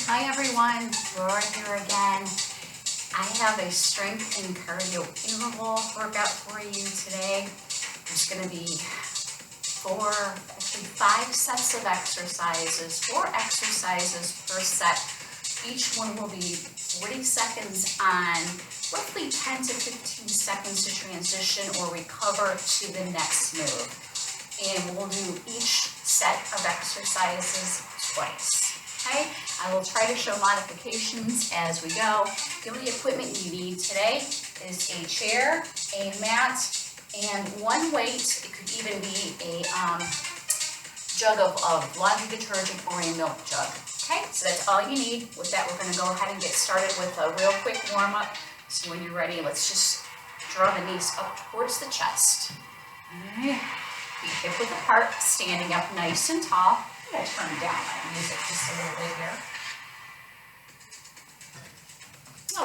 Hi everyone, Laura here again. I have a strength and cardio interval workout for you today. There's going to be 5 sets of exercises, 4 exercises per set. Each one will be 40 seconds on, roughly 10 to 15 seconds to transition or recover to the next move. And we'll do each set of exercises twice. Okay, I will try to show modifications as we go. The only equipment you need today is a chair, a mat, and one weight. It could even be a jug of laundry detergent or a milk jug. Okay, so that's all you need. With that, we're going to go ahead and get started with a real quick warm-up. So when you're ready, let's just draw the knees up towards the chest. All right. Feet hip width apart, standing up nice and tall. I'm going to turn down my music just a little bit here.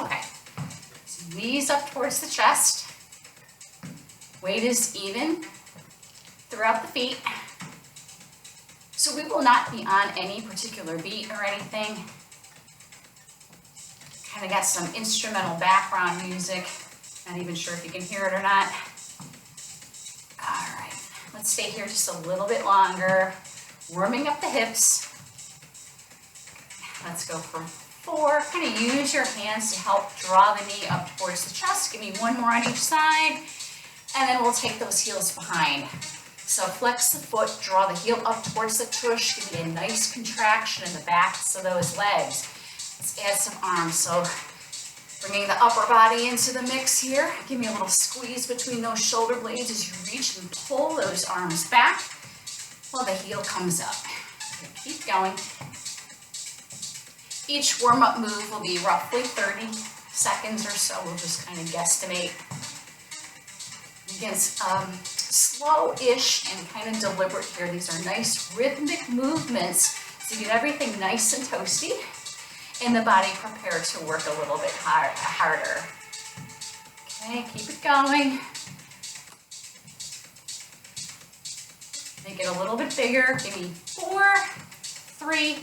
Okay, so knees up towards the chest. Weight is even throughout the feet. So we will not be on any particular beat or anything. Kind of got some instrumental background music. Not even sure if you can hear it or not. All right, let's stay here just a little bit longer. Warming up the hips. Let's go for 4. Kind of use your hands to help draw the knee up towards the chest. Give me 1 more on each side. And then we'll take those heels behind. So flex the foot, draw the heel up towards the tush. Give me a nice contraction in the backs of those legs. Let's add some arms. So bringing the upper body into the mix here. Give me a little squeeze between those shoulder blades as you reach and pull those arms back. Well, the heel comes up. Keep going. Each warm-up move will be roughly 30 seconds or so. We'll just kind of guesstimate. Again, slow-ish and kind of deliberate here. These are nice rhythmic movements to get everything nice and toasty and the body prepared to work a little bit harder. Okay, keep it going. Make it a little bit bigger. Give me 4, 3,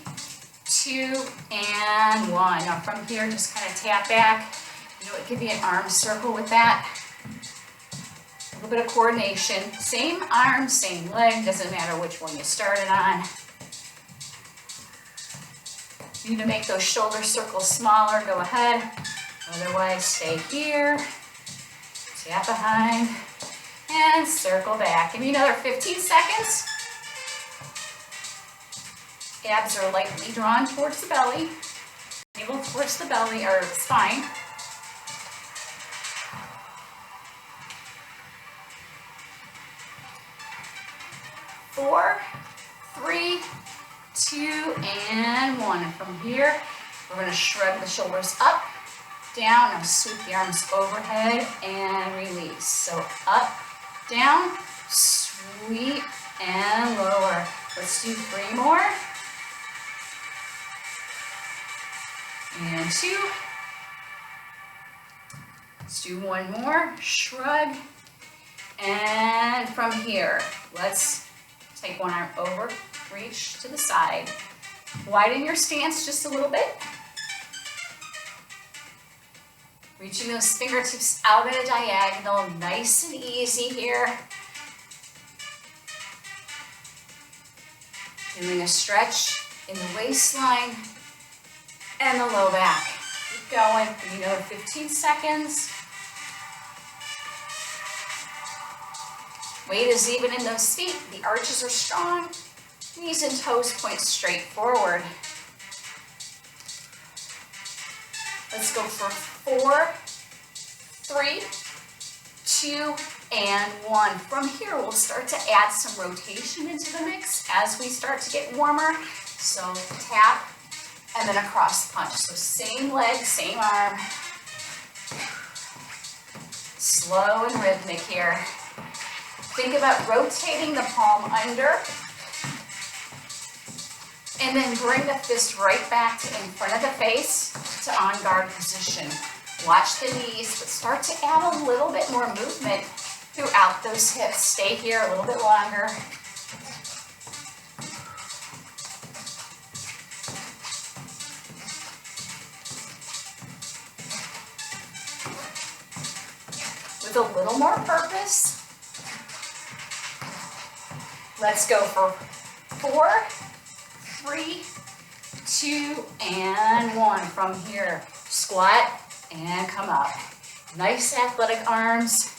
2, and 1. Now from here, just kind of tap back. You know what, give me an arm circle with that. A little bit of coordination. Same arm, same leg, doesn't matter which one you started on. You need to make those shoulder circles smaller, go ahead. Otherwise, stay here. Tap behind. And circle back. Give me another 15 seconds. Abs are lightly drawn towards the belly. Navel towards the belly or spine. Four, 3, 2, and 1. And from here, we're going to shrug the shoulders up, down. Now sweep the arms overhead and release. So up, down, sweep, and lower. Let's do 3 more. And 2. Let's do 1 more. Shrug. And from here, let's take one arm over, reach to the side. Widen your stance just a little bit. Reaching those fingertips out at a diagonal, nice and easy here. Doing a stretch in the waistline and the low back. Keep going for another 15 seconds. Weight is even in those feet. The arches are strong. Knees and toes point straight forward. Let's go for 4, 3, 2, and 1. From here, we'll start to add some rotation into the mix as we start to get warmer. So tap and then a cross punch. So same leg, same arm. Slow and rhythmic here. Think about rotating the palm under. And then bring the fist right back to in front of the face to on guard position. Watch the knees, but start to add a little bit more movement throughout those hips. Stay here a little bit longer. with a little more purpose. Let's go for 4, 3, 2, and 1. From here, squat and come up. Nice athletic arms.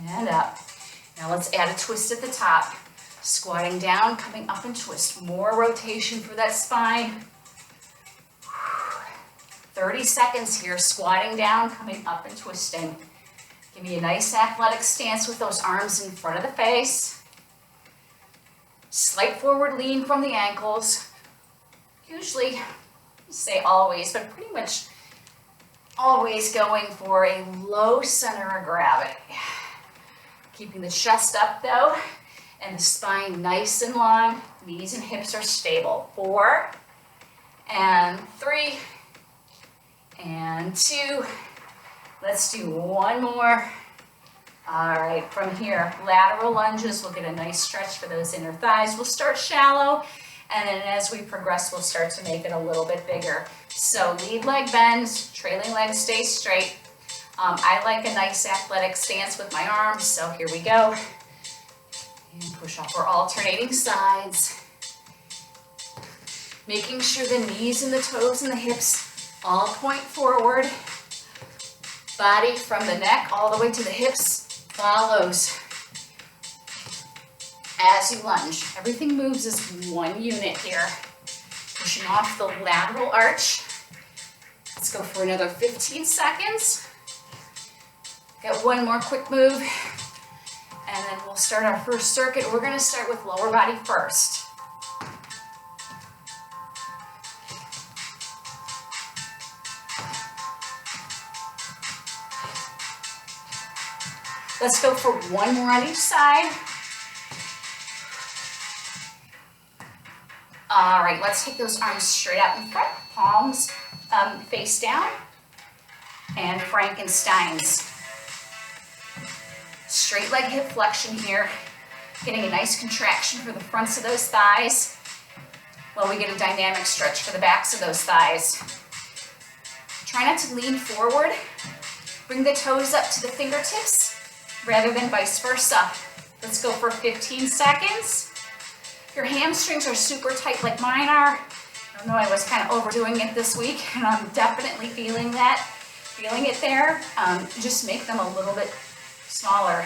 And up. Now let's add a twist at the top. Squatting down, coming up and twist. More rotation for that spine. 30 seconds here, squatting down, coming up and twisting. Give me a nice athletic stance with those arms in front of the face. Slight forward lean from the ankles. Usually, say always, but pretty much always going for a low center of gravity. Keeping the chest up though, and the spine nice and long. Knees and hips are stable. 4, and 3, and 2. Let's do one more. All right, from here, lateral lunges. We'll get a nice stretch for those inner thighs. We'll start shallow, and then as we progress, we'll start to make it a little bit bigger. So lead leg bends, trailing leg stays straight. I like a nice athletic stance with my arms, so here we go. And push up. We're alternating sides. Making sure the knees and the toes and the hips all point forward. Body from the neck all the way to the hips follows as you lunge. Everything moves as one unit here. Pushing off the lateral arch. Let's go for another 15 seconds. Got one more quick move, and then we'll start our first circuit. We're going to start with lower body first. Let's go for one more on each side. All right, let's take those arms straight out in front, palms face down, and Frankensteins. Straight leg hip flexion here, getting a nice contraction for the fronts of those thighs, while we get a dynamic stretch for the backs of those thighs. Try not to lean forward. Bring the toes up to the fingertips rather than vice versa. Let's go for 15 seconds. Your hamstrings are super tight like mine are. I don't know, I was kind of overdoing it this week, and I'm definitely feeling it there. Just make them a little bit smaller.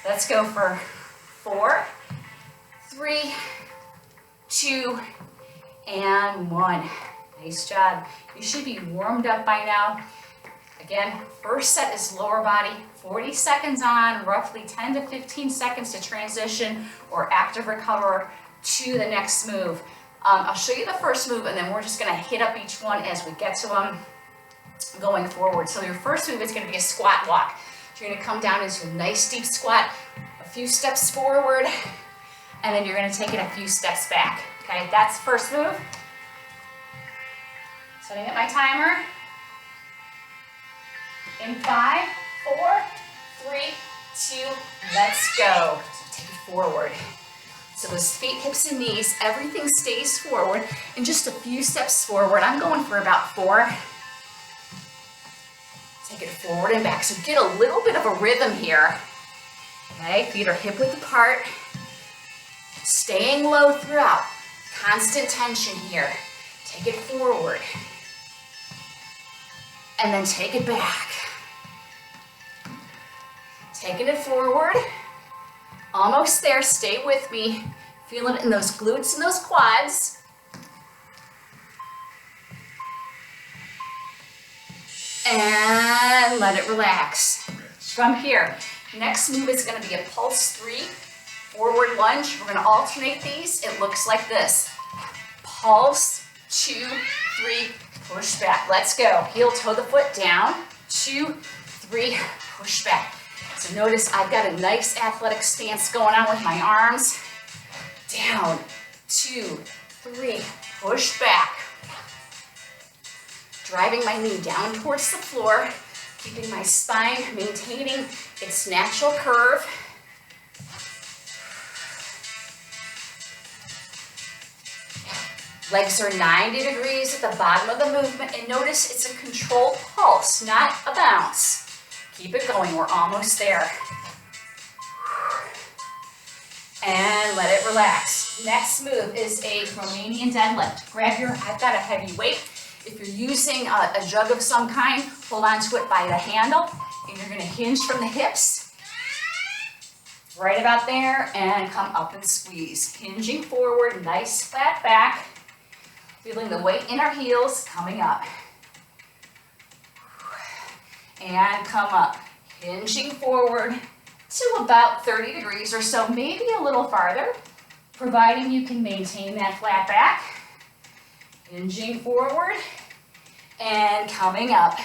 Let's go for 4, 3, 2, and 1. Nice job. You should be warmed up by now. Again, first set is lower body, 40 seconds on, roughly 10 to 15 seconds to transition or active recover to the next move. I'll show you the first move, and then we're just going to hit up each one as we get to them going forward. So your first move is going to be a squat walk. You're going to come down into a nice deep squat, a few steps forward, and then you're going to take it a few steps back. Okay, that's the first move. Setting up my timer. In 5, 4, 3, 2, let's go. Take it forward. So those feet, hips, and knees, everything stays forward, and just a few steps forward. I'm going for about 4. Take it forward and back. So get a little bit of a rhythm here. Okay, feet are hip width apart. Staying low throughout. Constant tension here. Take it forward. And then take it back. Taking it forward. Almost there, stay with me. Feeling it in those glutes and those quads. And let it relax. From here, next move is going to be a pulse 3, forward lunge. We're going to alternate these. It looks like this. Pulse, 2, 3, push back. Let's go. Heel toe the foot down, 2, 3, push back. So notice I've got a nice athletic stance going on with my arms. Down, 2, 3, push back. Driving my knee down towards the floor, keeping my spine maintaining its natural curve. Legs are 90 degrees at the bottom of the movement, and notice it's a controlled pulse, not a bounce. Keep it going, we're almost there. And let it relax. Next move is a Romanian deadlift. I've got a heavy weight. If you're using a jug of some kind, hold on to it by the handle, and you're gonna hinge from the hips, right about there, and come up and squeeze. Hinging forward, nice flat back, feeling the weight in our heels, coming up. And come up, hinging forward to about 30 degrees or so, maybe a little farther, providing you can maintain that flat back. Hinging forward and coming up.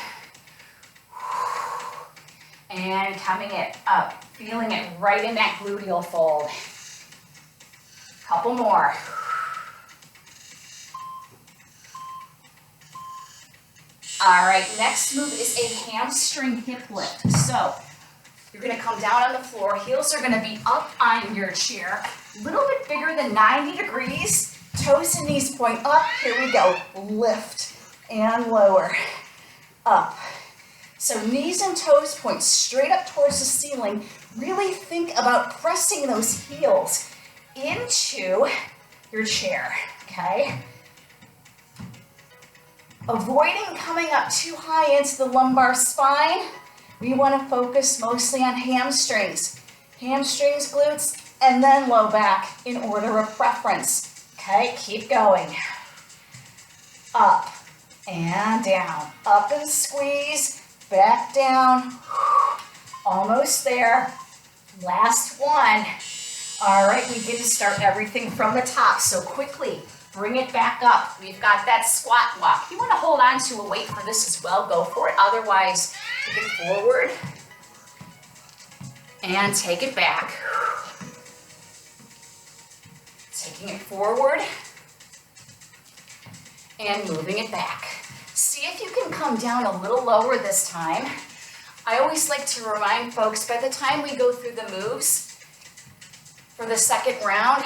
And coming up, feeling it right in that gluteal fold. Couple more. All right, next move is a hamstring hip lift. So you're gonna come down on the floor, heels are gonna be up on your chair, a little bit bigger than 90 degrees. Toes and knees point up. Here we go. Lift and lower. Up. So knees and toes point straight up towards the ceiling. Really think about pressing those heels into your chair, okay? Avoiding coming up too high into the lumbar spine. We want to focus mostly on hamstrings. Hamstrings, glutes, and then low back in order of preference. Okay, keep going. Up and down. Up and squeeze. Back down. Almost there. Last one. All right, we get to start everything from the top. So quickly, bring it back up. We've got that squat walk. You want to hold on to a weight for this as well. Go for it. Otherwise, take it forward and take it back. Taking it forward and moving it back. See if you can come down a little lower this time. I always like to remind folks, by the time we go through the moves for the second round,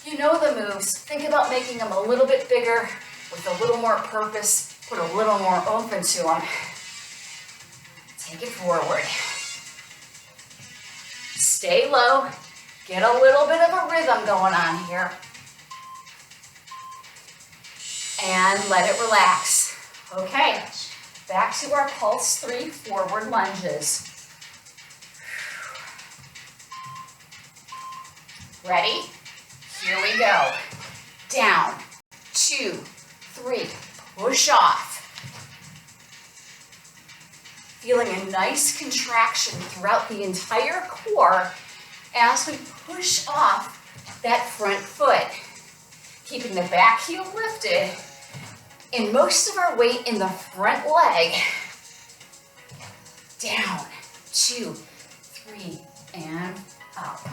you know the moves. Think about making them a little bit bigger with a little more purpose, put a little more oomph into them. Take it forward. Stay low. Get a little bit of a rhythm going on here. And let it relax. Okay, back to our pulse 3 forward lunges. Ready? Here we go. Down, 2, 3, push off. Feeling a nice contraction throughout the entire core as we push off that front foot. Keeping the back heel lifted and most of our weight in the front leg. Down, 2, 3, and up.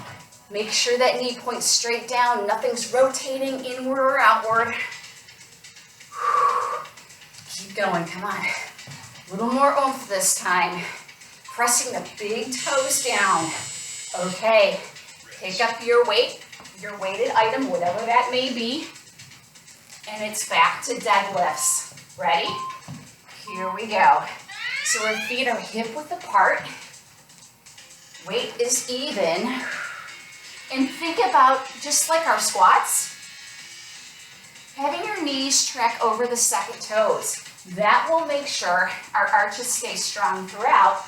Make sure that knee points straight down. Nothing's rotating inward or outward. Keep going, come on. A little more oomph this time. Pressing the big toes down. Okay, pick up your weight, your weighted item, whatever that may be, and it's back to deadlifts. Ready? Here we go. So our feet are hip width apart. Weight is even. And think about, just like our squats, having your knees track over the second toes. That will make sure our arches stay strong throughout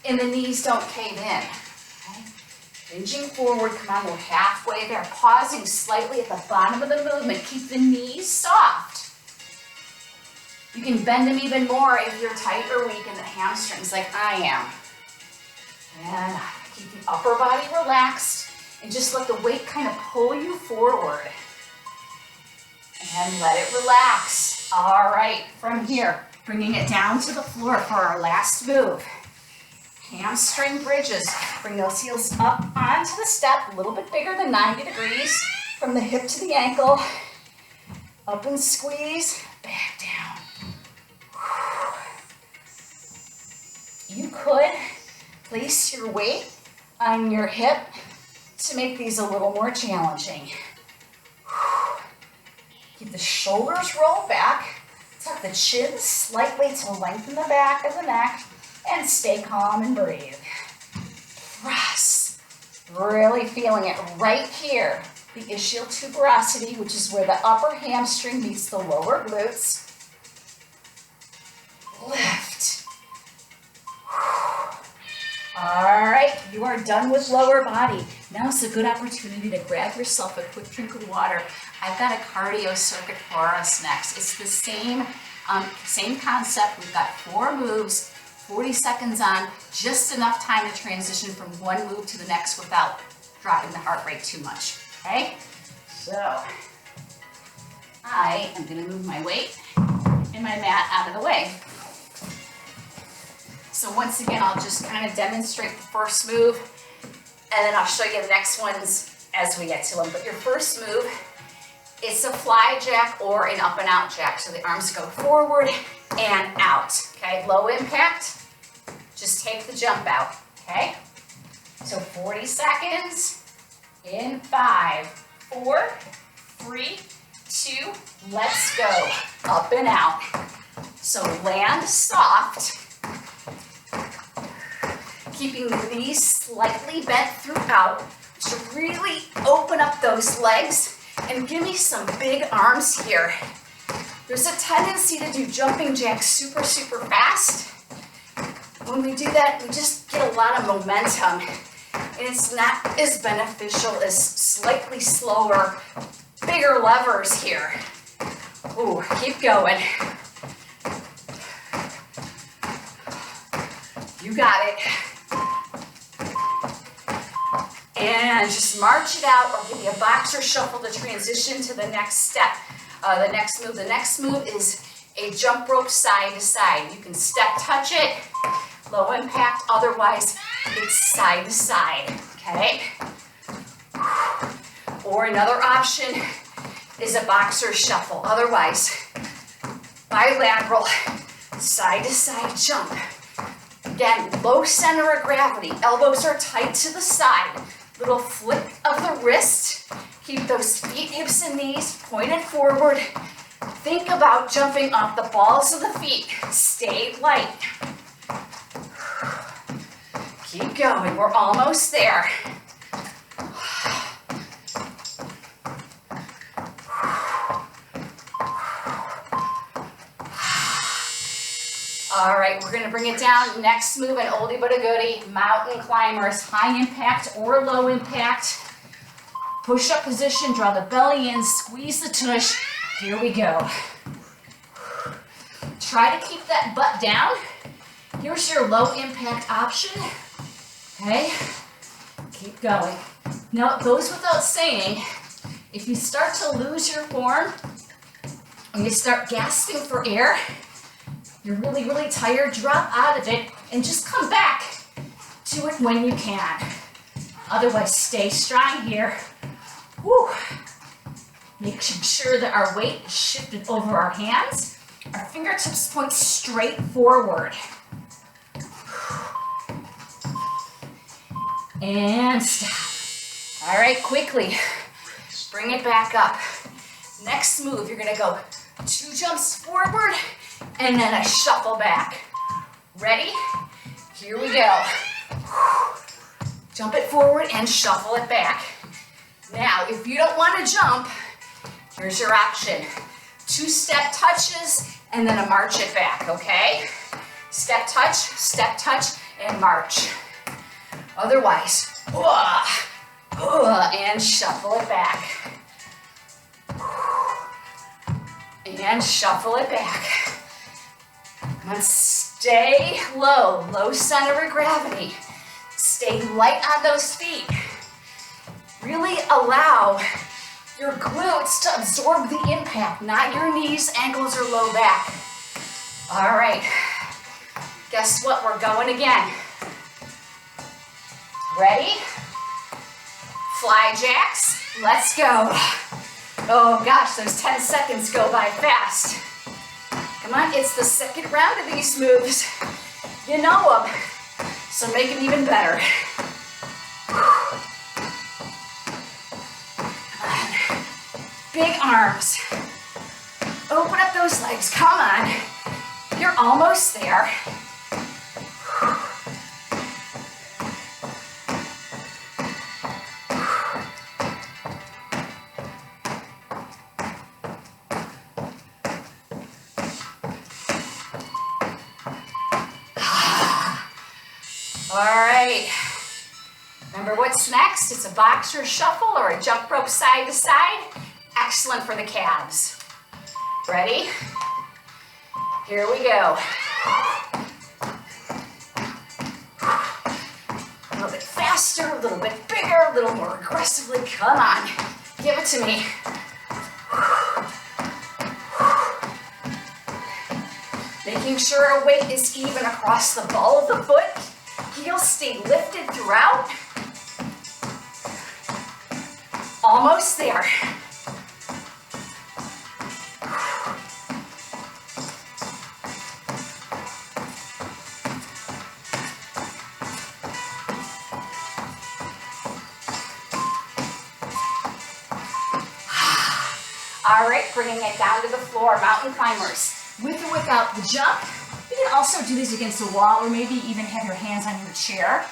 and the knees don't cave in. Okay? Hinging forward, come on, we're halfway there. Pausing slightly at the bottom of the movement. Keep the knees soft. You can bend them even more if you're tight or weak in the hamstrings like I am. And keep the upper body relaxed and just let the weight kind of pull you forward. And let it relax. All right, from here, bringing it down to the floor for our last move. Hamstring bridges. Bring those heels up onto the step, a little bit bigger than 90 degrees. From the hip to the ankle. Up and squeeze, back down. You could place your weight on your hip to make these a little more challenging. Keep the shoulders rolled back. Tuck the chin slightly to lengthen the back of the neck. And stay calm and breathe. Press. Really feeling it right here. The ischial tuberosity, which is where the upper hamstring meets the lower glutes. Lift. All right, you are done with lower body. Now it's a good opportunity to grab yourself a quick drink of water. I've got a cardio circuit for us next. It's the same concept. We've got 4 moves, 40 seconds on, just enough time to transition from one move to the next without dropping the heart rate too much, okay? So, I am gonna move my weight and my mat out of the way. So once again, I'll just kind of demonstrate the first move, and then I'll show you the next ones as we get to them. But your first move, it's a fly jack or an up and out jack. So the arms go forward and out, okay? Low impact, just take the jump out, okay? So 40 seconds in 5, 4, 3, 2, let's go. Up and out. So land soft, keeping the knees slightly bent throughout to really open up those legs and give me some big arms here. There's a tendency to do jumping jacks super, super fast. When we do that, we just get a lot of momentum, and it's not as beneficial as slightly slower, bigger levers here. Ooh, keep going. You got it. And just march it out, or give you a boxer shuffle to transition to the next step. The next move. The next move is a jump rope side to side. You can step touch it, low impact, otherwise it's side to side, okay? Or another option is a boxer shuffle, otherwise bilateral side to side jump. Again, low center of gravity, elbows are tight to the side. Little flick of the wrist. Keep those feet, hips, and knees pointed forward. Think about jumping off the balls of the feet. Stay light. Keep going. We're almost there. All right, we're gonna bring it down. Next move, an oldie but a goodie, mountain climbers, high impact or low impact. Push up position, draw the belly in, squeeze the tush. Here we go. Try to keep that butt down. Here's your low impact option. Okay, keep going. Now it goes without saying, if you start to lose your form and you start gasping for air, you're really, really tired, drop out of it and just come back to it when you can. Otherwise, stay strong here. Woo. Making sure that our weight is shifted over our hands. Our fingertips point straight forward. And stop. All right, quickly, bring it back up. Next move, you're gonna go 2 jumps forward, and then a shuffle back. Ready? Here we go. Jump it forward and shuffle it back. Now, if you don't want to jump, here's your option. 2 step touches, and then a march it back, okay? Step touch, and march. Otherwise, and shuffle it back. And shuffle it back. Come on, stay low, low center of gravity. Stay light on those feet. Really allow your glutes to absorb the impact, not your knees, ankles, or low back. All right, guess what? We're going again. Ready? Fly jacks, let's go. Oh gosh, those 10 seconds go by fast. Come on, it's the second round of these moves. You know them, so make it even better. Big arms. Open up those legs, come on. You're almost there. All right. Remember what's next? It's a boxer shuffle or a jump rope side to side. Excellent for the calves. Ready? Here we go. A little bit faster, a little bit bigger, a little more aggressively. Come on, give it to me. Making sure our weight is even across the ball of the foot. Heels stay lifted throughout. Almost there. All right, bringing it down to the floor, mountain climbers. With or without the jump. You can also do these against the wall or maybe even have your hands on your chair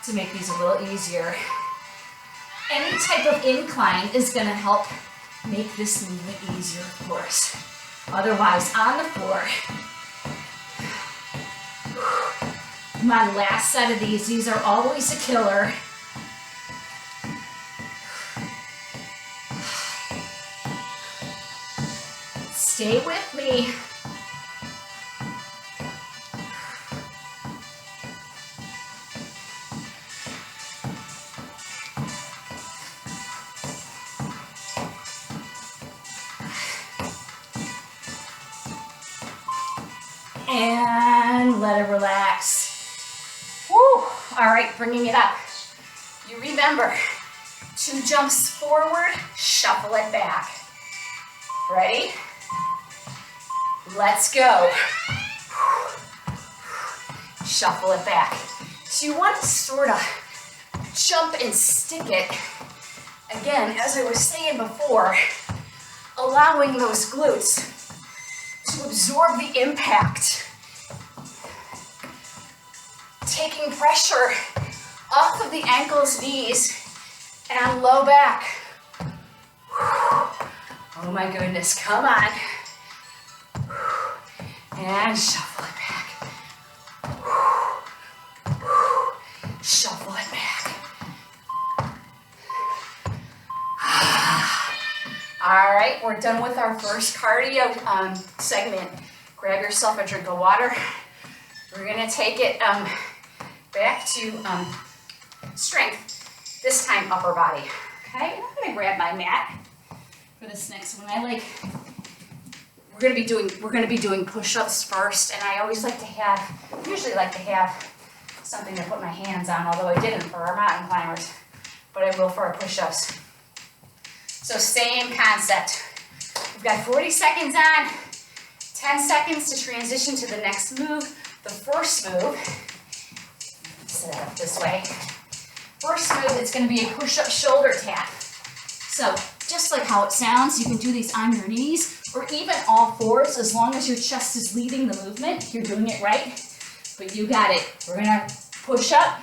to make these a little easier. Any type of incline is going to help make this movement easier, of course. Otherwise, on the floor. Come on, last set of these. These are always a killer. Stay with me. And let it relax. Woo! All right, bringing it up. You remember, 2 jumps forward, shuffle it back. Ready? Let's go. Shuffle it back. So you want to sort of jump and stick it. Again, as I was saying before, allowing those glutes to absorb the impact. Taking pressure off of the ankles, knees, and low back. Oh my goodness, come on. And shuffle it back. Shuffle it back. All right, we're done with our first cardio segment. Grab yourself a drink of water. We're gonna take it back to strength, this time upper body. Okay, I'm gonna grab my mat for this next one. We're gonna be doing push-ups first, and I always usually like to have something to put my hands on, although I didn't for our mountain climbers, but I will for our push-ups. So same concept. We've got 40 seconds on, 10 seconds to transition to the next move. The first move, set it up this way. First move, it's gonna be a push-up shoulder tap. So just like how it sounds, you can do these on your knees or even all fours as long as your chest is leading the movement. You're doing it right, but you got it. We're gonna push up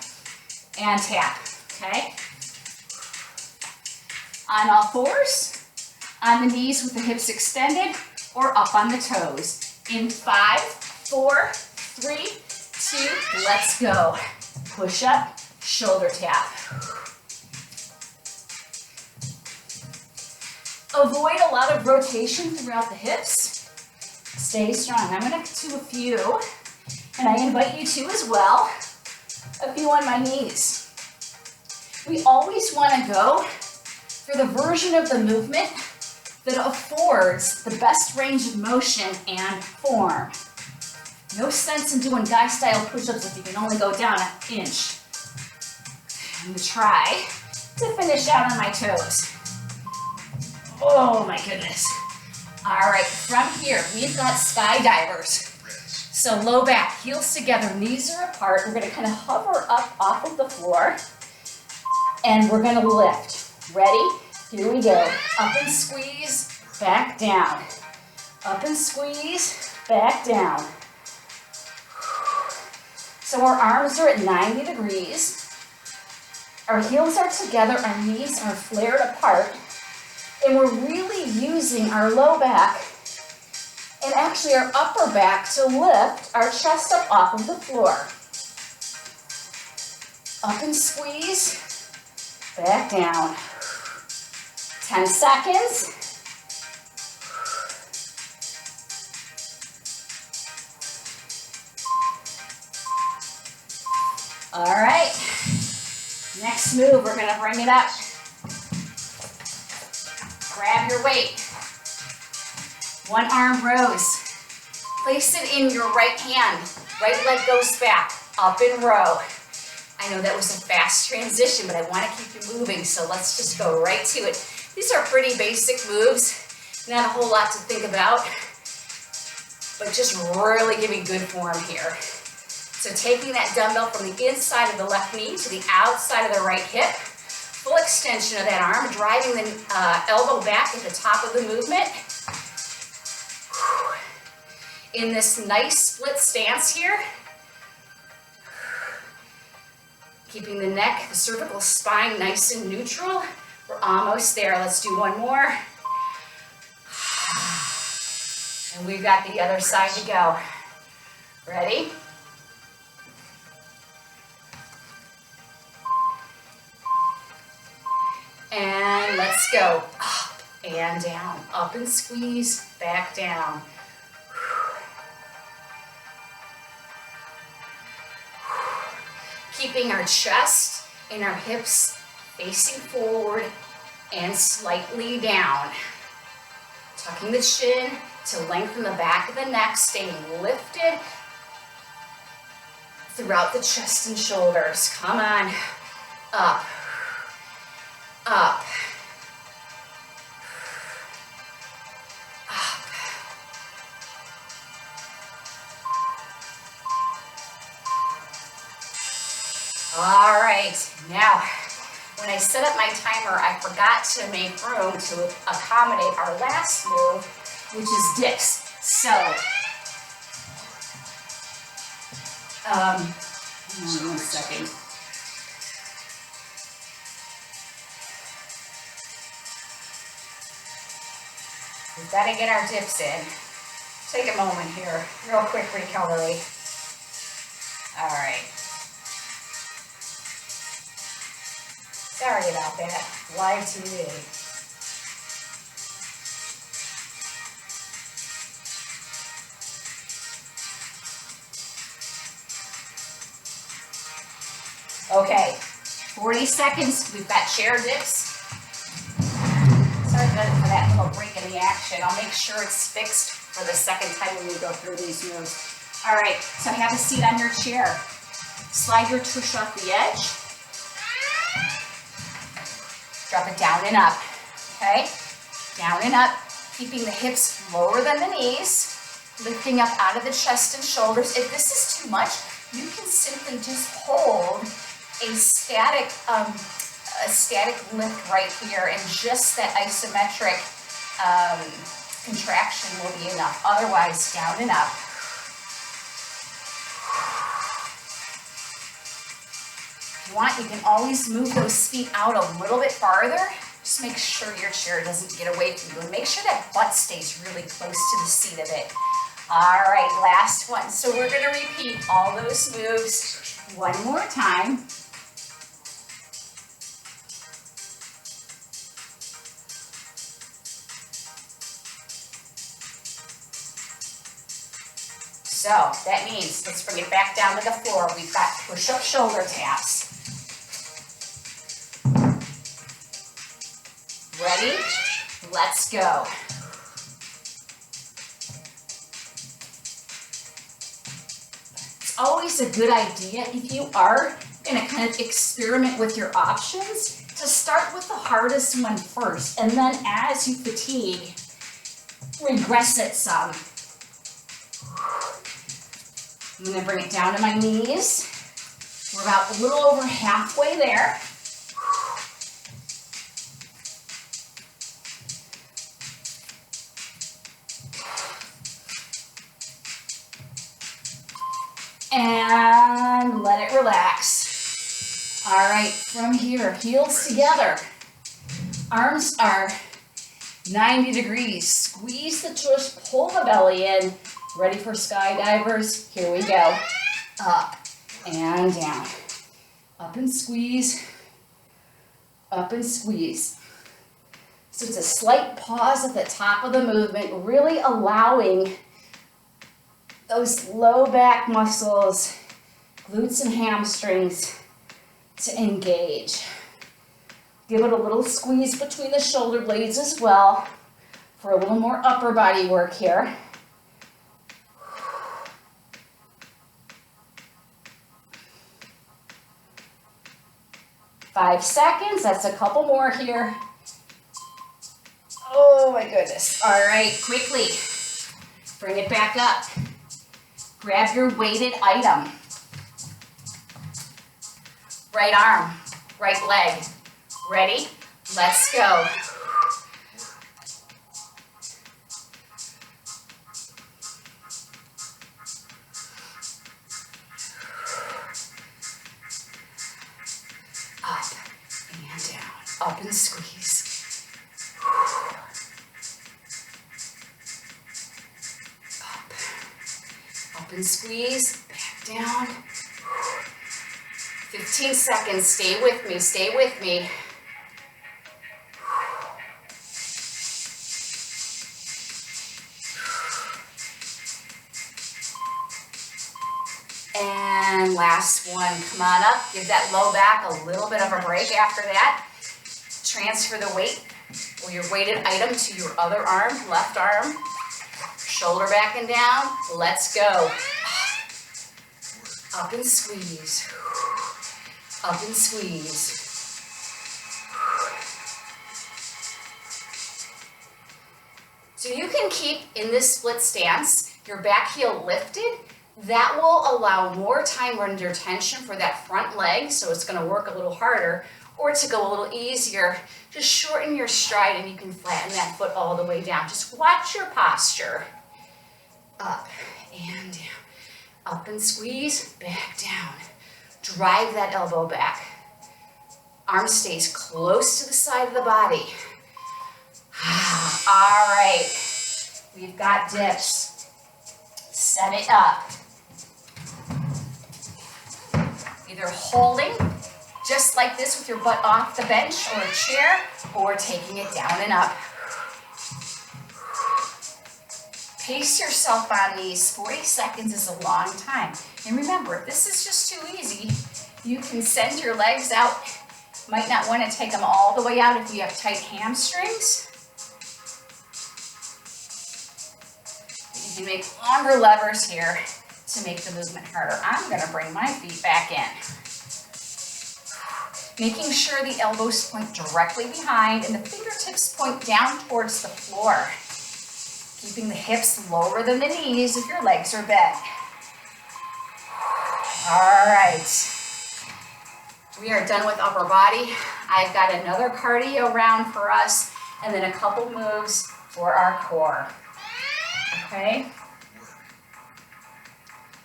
and tap, okay? On all fours, on the knees with the hips extended, or up on the toes. In 5, 4, 3, 2, let's go. Push up, shoulder tap. Avoid a lot of rotation throughout the hips. Stay strong. I'm gonna do a few, and I invite you to as well. A few on my knees. We always wanna go for the version of the movement that affords the best range of motion and form. No sense in doing guy-style push-ups if you can only go down an inch. I'm gonna try to finish out on my toes. Oh my goodness. All right, from here, we've got skydivers. So low back, heels together, knees are apart. We're gonna kind of hover up off of the floor, and we're gonna lift. Ready? Here we go. Up and squeeze, back down. Up and squeeze, back down. So our arms are at 90 degrees. Our heels are together, our knees are flared apart. And we're really using our low back and actually our upper back to lift our chest up off of the floor. Up and squeeze. Back down. 10 seconds. All right. Next move, we're gonna bring it up. Grab your weight. One arm rows. Place it in your right hand. Right leg goes back, up and row. I know that was a fast transition, but I want to keep you moving, so let's just go right to it. These are pretty basic moves, not a whole lot to think about, but just really giving good form here. So taking that dumbbell from the inside of the left knee to the outside of the right hip, full extension of that arm, driving the elbow back at the top of the movement. In this nice split stance here, keeping the neck, the cervical spine nice and neutral. We're almost there. Let's do one more. And we've got the other side to go. Ready? And let's go. Up and down. Up and squeeze, back down. Keeping our chest and our hips facing forward and slightly down. Tucking the chin to lengthen the back of the neck, staying lifted throughout the chest and shoulders. Come on. Up. Up. All right, now, when I set up my timer, I forgot to make room to accommodate our last move, which is dips. So, one second. We've got to get our dips in. Take a moment here, real quick recovery. All right. Sorry about that. Live TV. Okay, 40 seconds. We've got chair dips. Sorry for that little break in the action. I'll make sure it's fixed for the second time when we go through these moves. All right, so have a seat on your chair. Slide your tush off the edge. Drop it down and up, okay? Down and up, keeping the hips lower than the knees, lifting up out of the chest and shoulders. If this is too much, you can simply just hold a static lift right here, and just that isometric contraction will be enough. Otherwise, down and up. You can always move those feet out a little bit farther. Just make sure your chair doesn't get away from you, and make sure that butt stays really close to the seat of it. All right, last one. So we're going to repeat all those moves one more time. So that means, let's bring it back down to the floor. We've got push-up shoulder taps. Ready? Let's go. It's always a good idea, if you are going to kind of experiment with your options, to start with the hardest one first, and then as you fatigue, regress it some. I'm going to bring it down to my knees. We're about a little over halfway there. And let it relax. All right, from here, heels together. Arms are 90 degrees. Squeeze the tush, pull the belly in. Ready for skydivers? Here we go. Up and down. Up and squeeze, up and squeeze. So it's a slight pause at the top of the movement, really allowing those low back muscles, glutes and hamstrings to engage. Give it a little squeeze between the shoulder blades as well for a little more upper body work here. Five seconds, that's a couple more here. Oh my goodness. All right, quickly, bring it back up. Grab your weighted item. Right arm, right leg. Ready? Let's go. Up and down, up and squeeze. Up and squeeze, back down. 15 seconds, stay with me, stay with me. And last one, come on up, give that low back a little bit of a break after that. Transfer the weight or your weighted item to your other arm, left arm. Shoulder back and down, let's go. Up and squeeze, up and squeeze. So you can keep in this split stance, your back heel lifted. That will allow more time under tension for that front leg, so it's going to work a little harder, or to go a little easier. Just shorten your stride and you can flatten that foot all the way down. Just watch your posture. Up and down. Up and squeeze, back down. Drive that elbow back. Arm stays close to the side of the body. All right, we've got dips. Set it up. Either holding, just like this with your butt off the bench or a chair, or taking it down and up. Pace yourself on these. 40 seconds is a long time. And remember, if this is just too easy, you can send your legs out. Might not want to take them all the way out if you have tight hamstrings. You can make longer levers here to make the movement harder. I'm going to bring my feet back in. Making sure the elbows point directly behind and the fingertips point down towards the floor. Keeping the hips lower than the knees if your legs are bent. All right. We are done with upper body. I've got another cardio round for us and then a couple moves for our core. Okay?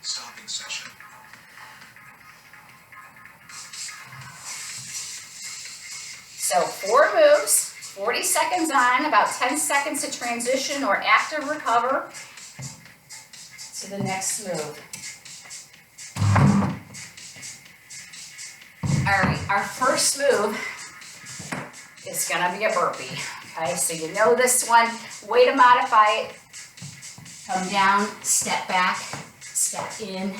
Stopping session. So 4 moves, 40 seconds on, about 10 seconds to transition or active recover to the next move. All right, our first move is gonna be a burpee. Okay, so you know this one. Way to modify it. Come down, step back, step in,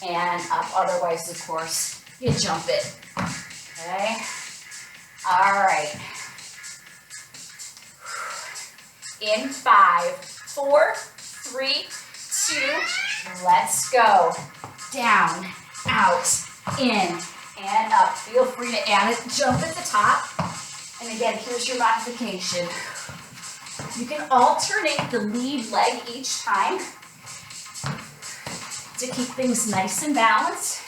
and up. Otherwise, of course, you jump it. Okay? All right. In 5, 4, 3, 2, let's go. Down, out, in, and up. Feel free to add a jump at the top. And again, here's your modification. You can alternate the lead leg each time to keep things nice and balanced.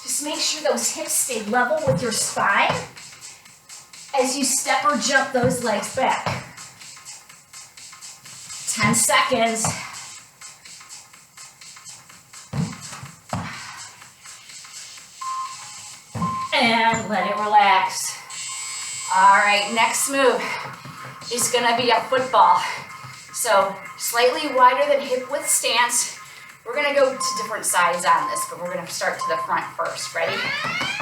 Just make sure those hips stay level with your spine as you step or jump those legs back. 10 seconds. And let it relax. All right, next move is gonna be a football. So slightly wider than hip width stance. We're gonna go to different sides on this, but we're gonna start to the front first. Ready?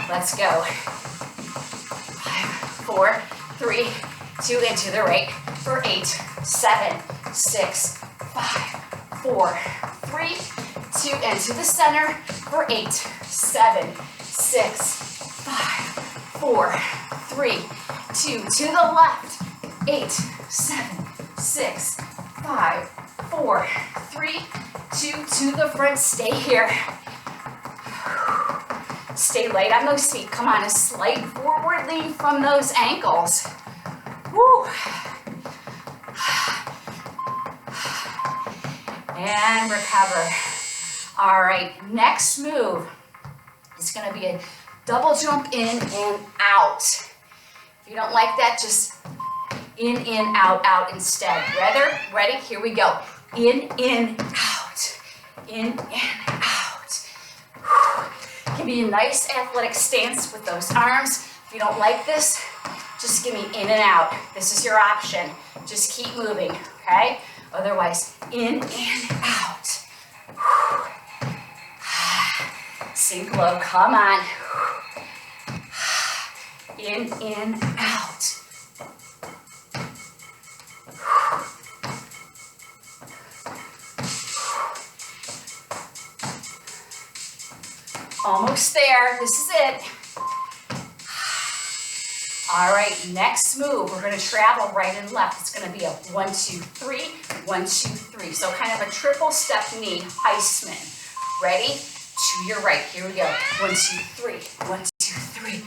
Let's go. 5, 4, 3, 2, and to the right for 8, 7, 6, 5, 4, 3, 2, and to the center for 8, 7, 6, 5, 4, 3, 2, to the left, 8, 7, 6, 5, 4, 3, 2, to the front. Stay here. Stay light on those feet. Come on, a slight forward lean from those ankles. Woo. And recover. All right, next move is gonna be a double jump in and out. If you don't like that, just in, out, out instead. Ready? Here we go. In, out. In, out. Give me a nice athletic stance with those arms. If you don't like this, just give me in and out. This is your option. Just keep moving, okay? Otherwise, in and out. Sink low, come on. In, out. Almost there, this is it. All right, next move, we're gonna travel right and left. It's gonna be a 1, 2, 3, 1, 2, 3. So kind of a triple step knee, Heisman. Ready? To your right, here we go. 1, 2, 3, 1, 2, 3.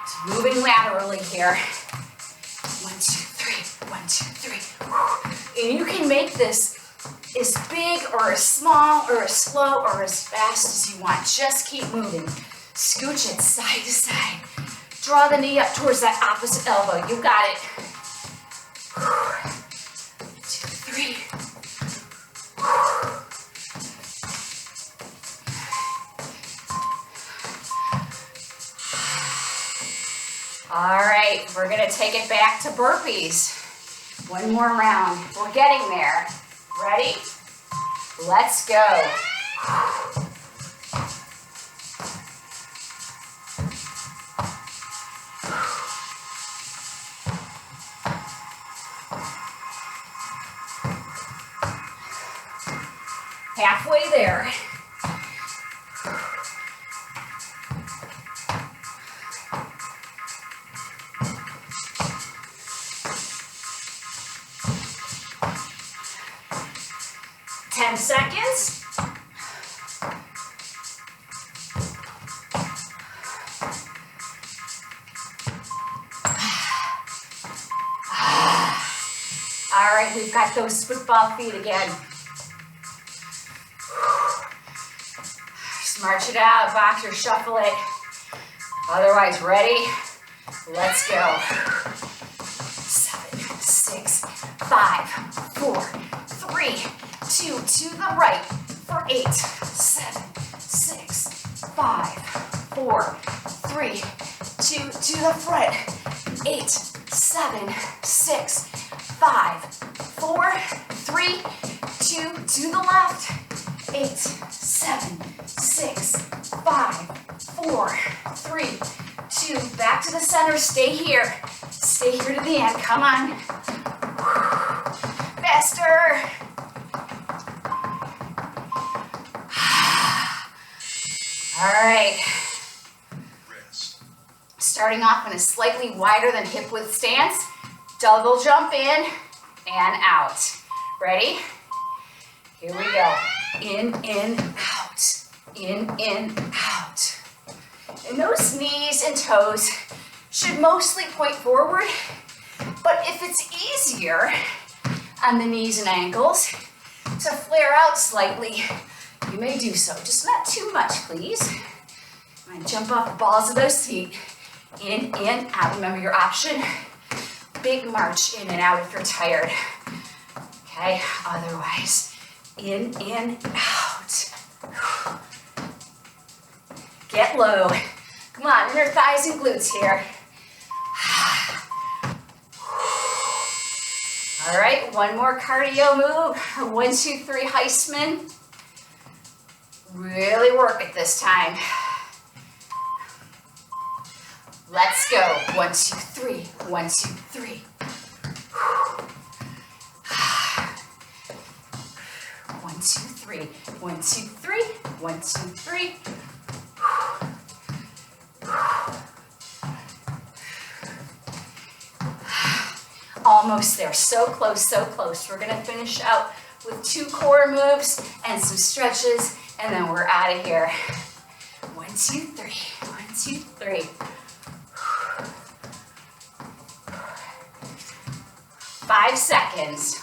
It's moving laterally here. 1, 2, 3, 1, 2, 3. And you can make this as big or as small or as slow or as fast as you want. Just keep moving. Scooch it side to side. Draw the knee up towards that opposite elbow. You got it. 2, 3. All right, we're gonna take it back to burpees. One more round. We're getting there. Ready? Let's go. Halfway there. Seconds. All right, we've got those football feet again. Just march it out, box or shuffle it. Otherwise, ready? Let's go. 7, 6, 5, 4, 3, 2, to the right for 8, 7, 6, 5, 4, 3, 2, to the front, 8, 7, 6, 5, 4, 3, 2, to the left, 8, 7, 6, 5, 4, 3, 2, back to the center, stay here to the end, come on, faster. All right, starting off in a slightly wider than hip width stance, double jump in and out. Ready? Here we go. In, out. In, out. And those knees and toes should mostly point forward, but if it's easier on the knees and ankles to flare out slightly, you may do so. Just not too much, please. And jump off the balls of those feet. In, out. Remember your option. Big march in and out if you're tired. Okay, otherwise, in, out. Get low. Come on, inner thighs and glutes here. All right, one more cardio move. 1, 2, 3, Heisman. Really work it this time. Let's go. 1, 2, 3. 1, 2, 3. 1, 2, 3. 1, 2, 3. 1, 2, 3. Almost there. So close, so close. We're gonna finish out with 2 core moves and some stretches, and then we're out of here. 1, 2, 3. 1, 2, 3. 5 seconds.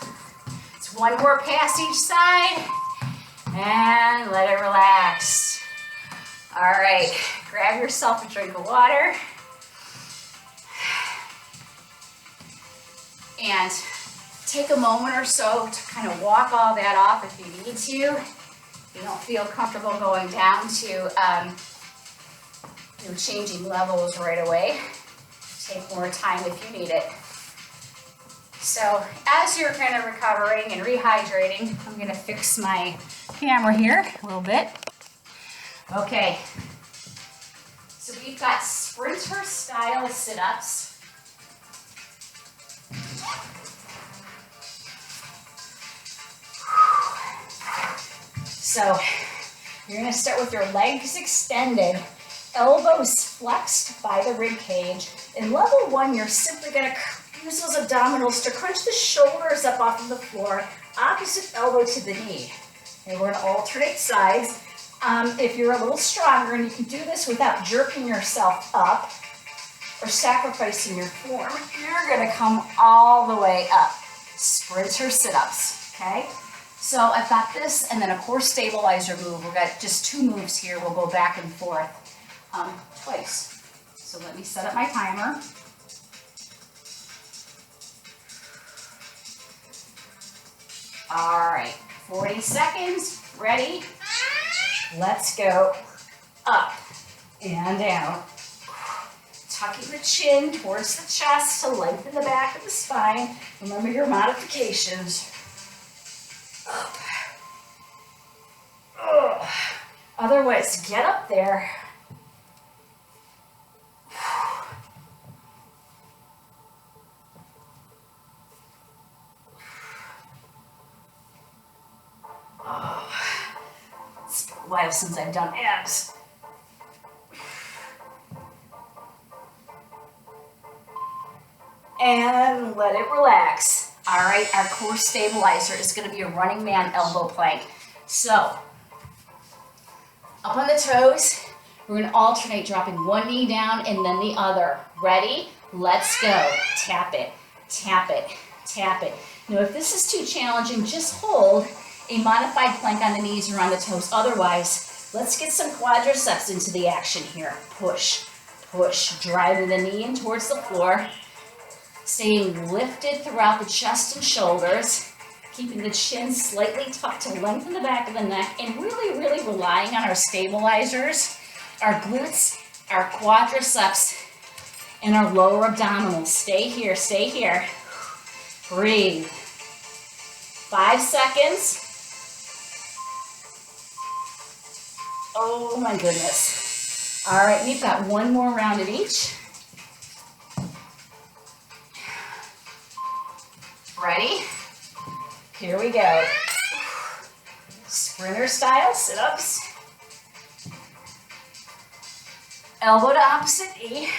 It's 1 more pass each side, and let it relax. All right, grab yourself a drink of water. And take a moment or so to kind of walk all that off if you need to. If you don't feel comfortable going down to changing levels right away. Take more time if you need it. So as you're kind of recovering and rehydrating, I'm gonna fix my camera here a little bit. Okay, so we've got sprinter style sit-ups. So you're gonna start with your legs extended, elbows flexed by the rib cage. In level 1, you're simply gonna use those abdominals to crunch the shoulders up off of the floor, opposite elbow to the knee. And we're gonna alternate sides. If you're a little stronger and you can do this without jerking yourself up or sacrificing your form, you're gonna come all the way up. Sprinter sit-ups, okay? So I've got this and then a core stabilizer move. We've got just 2 moves here. We'll go back and forth twice. So let me set up my timer. All right, 40 seconds, ready? Let's go up and down. Tucking the chin towards the chest to lengthen the back of the spine. Remember your modifications. Up. Ugh. Otherwise, get up there. It's been a while since I've done abs. And let it relax. All right, our core stabilizer is going to be a running man elbow plank. So, up on the toes, we're going to alternate dropping one knee down and then the other. Ready? Let's go. Tap it, tap it, tap it. Now, if this is too challenging, just hold a modified plank on the knees or on the toes. Otherwise, let's get some quadriceps into the action here. Push, push, driving the knee in towards the floor. Staying lifted throughout the chest and shoulders, keeping the chin slightly tucked to lengthen the back of the neck, and really, really relying on our stabilizers, our glutes, our quadriceps, and our lower abdominals. Stay here, stay here. Breathe. 5 seconds. Oh my goodness. All right, we've got 1 more round of each. Ready? Here we go. Sprinter style sit-ups. Elbow to opposite knee.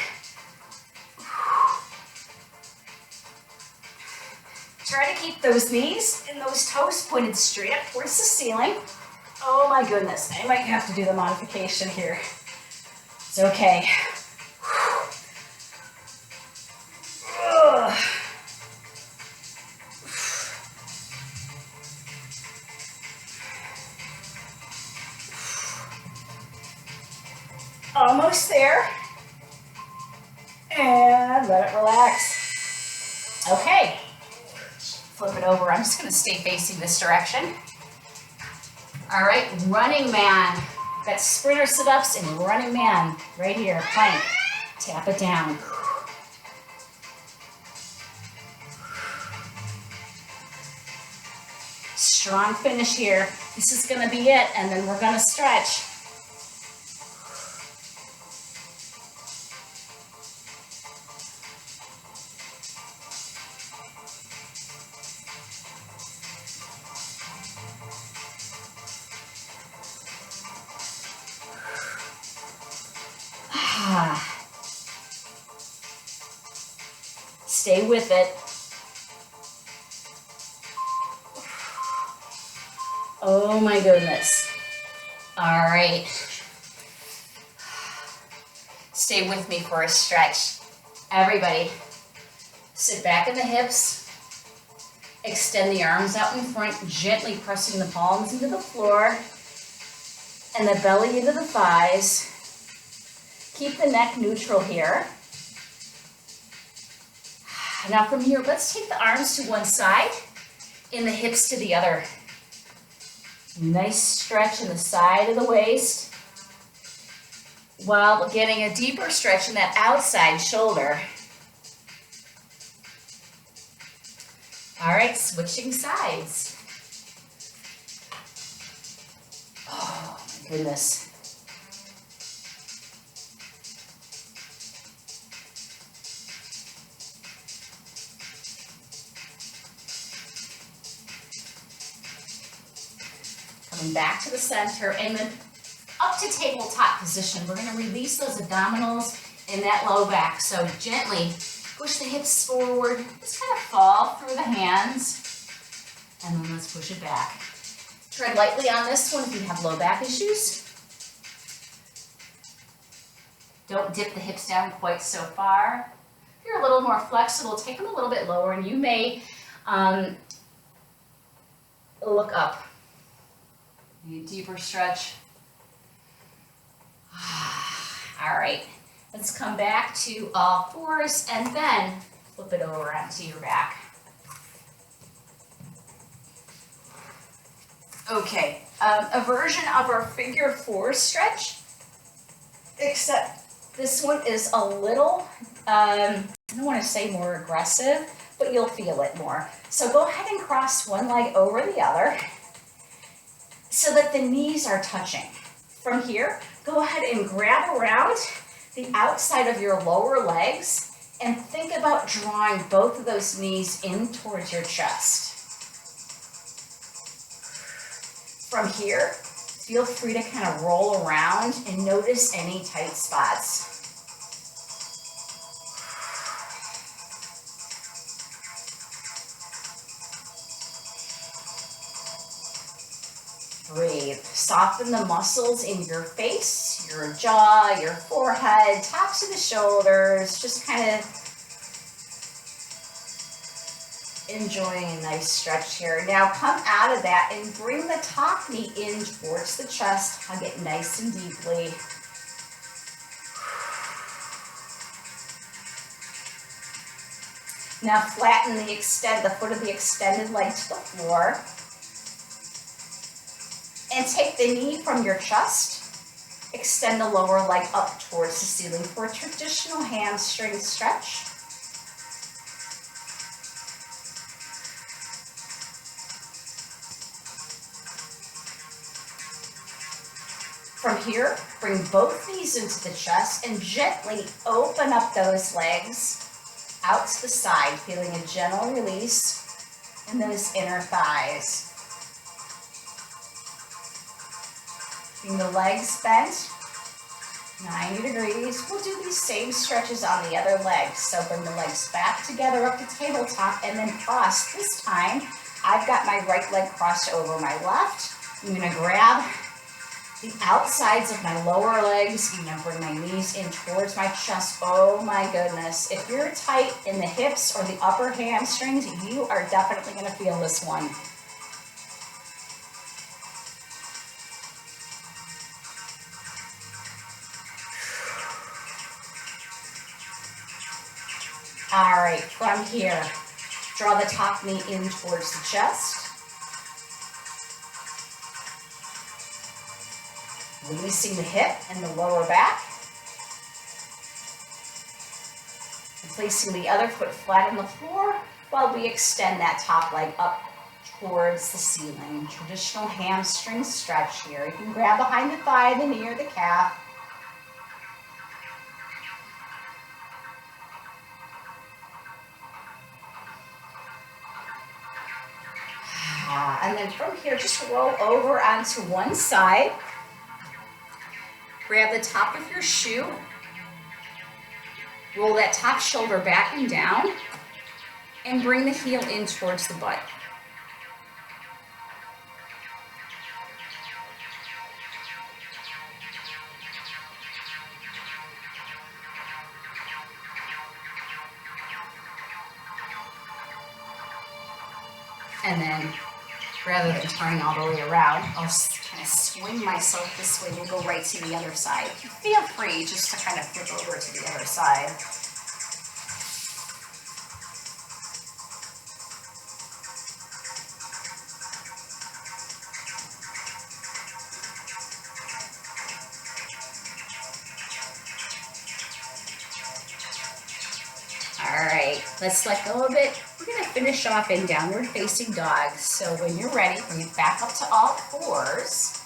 Try to keep those knees and those toes pointed straight up towards the ceiling. Oh my goodness, I might have to do the modification here. It's okay. Ugh. Almost there. And let it relax. Okay. Flip it over. I'm just going to stay facing this direction. All right, running man. Got sprinter sit-ups and running man right here. Plank. Tap it down. Strong finish here. This is gonna be it, and then we're gonna stretch. Stay with it. Oh my goodness. All right. Stay with me for a stretch. Everybody, sit back in the hips. Extend the arms out in front, gently pressing the palms into the floor and the belly into the thighs. Keep the neck neutral here. Now from here, let's take the arms to one side and the hips to the other. Nice stretch in the side of the waist while getting a deeper stretch in that outside shoulder. All right, switching sides. Oh my goodness. Coming back to the center and then up to tabletop position. We're gonna release those abdominals and that low back. So gently push the hips forward. Just kind of fall through the hands. And then let's push it back. Tread lightly on this one if you have low back issues. Don't dip the hips down quite so far. If you're a little more flexible, take them a little bit lower and you may look up. Need a deeper stretch. All right, let's come back to all fours and then flip it over onto your back. Okay, a version of our figure four stretch, except this one is a little, I don't want to say more aggressive, but you'll feel it more. So go ahead and cross one leg over the other so that the knees are touching. From here, go ahead and grab around the outside of your lower legs and think about drawing both of those knees in towards your chest. From here, feel free to kind of roll around and notice any tight spots. Breathe. Soften the muscles in your face, your jaw, your forehead, tops of the shoulders. Just kind of enjoying a nice stretch here. Now come out of that and bring the top knee in towards the chest. Hug it nice and deeply. Now flatten the foot of the extended leg to the floor. And take the knee from your chest, extend the lower leg up towards the ceiling for a traditional hamstring stretch. From here, bring both knees into the chest and gently open up those legs out to the side, feeling a gentle release in those inner thighs. Keeping the legs bent, 90 degrees. We'll do these same stretches on the other leg. So bring the legs back together up to tabletop and then cross. This time, I've got my right leg crossed over my left. I'm gonna grab the outsides of my lower legs. I'm gonna bring my knees in towards my chest. Oh my goodness. If you're tight in the hips or the upper hamstrings, you are definitely gonna feel this one. All right, from here, draw the top knee in towards the chest. Releasing the hip and the lower back. And placing the other foot flat on the floor while we extend that top leg up towards the ceiling. Traditional hamstring stretch here. You can grab behind the thigh, the knee, or the calf. And then from here, just roll over onto one side. Grab the top of your shoe. Roll that top shoulder back and down. And bring the heel in towards the butt. And then, rather than turning all the way around, I'll just kind of swing myself this way. We'll go right to the other side. Feel free just to kind of flip over to the other side. All right, let's let go of it. We're gonna finish off in downward facing dog. So when you're ready, bring it back up to all fours.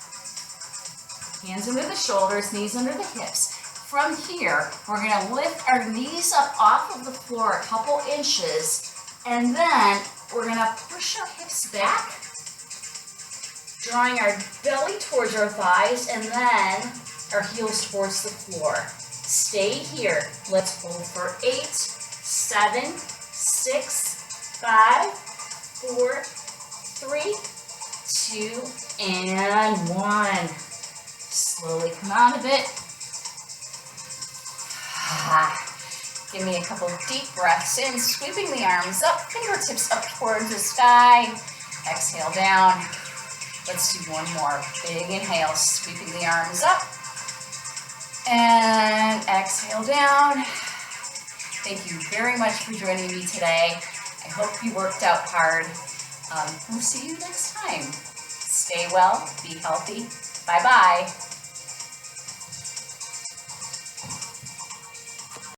Hands under the shoulders, knees under the hips. From here, we're gonna lift our knees up off of the floor a couple inches, and then we're gonna push our hips back, drawing our belly towards our thighs, and then our heels towards the floor. Stay here. Let's hold for 8, 7, 6, 5, 4, 3, 2, and 1. Slowly come out of it. Give me a couple deep breaths in, sweeping the arms up, fingertips up towards the sky. Exhale down. Let's do one more. Big inhale, sweeping the arms up. And exhale down. Thank you very much for joining me today. I hope you worked out hard. We'll see you next time. Stay well, be healthy. Bye-bye.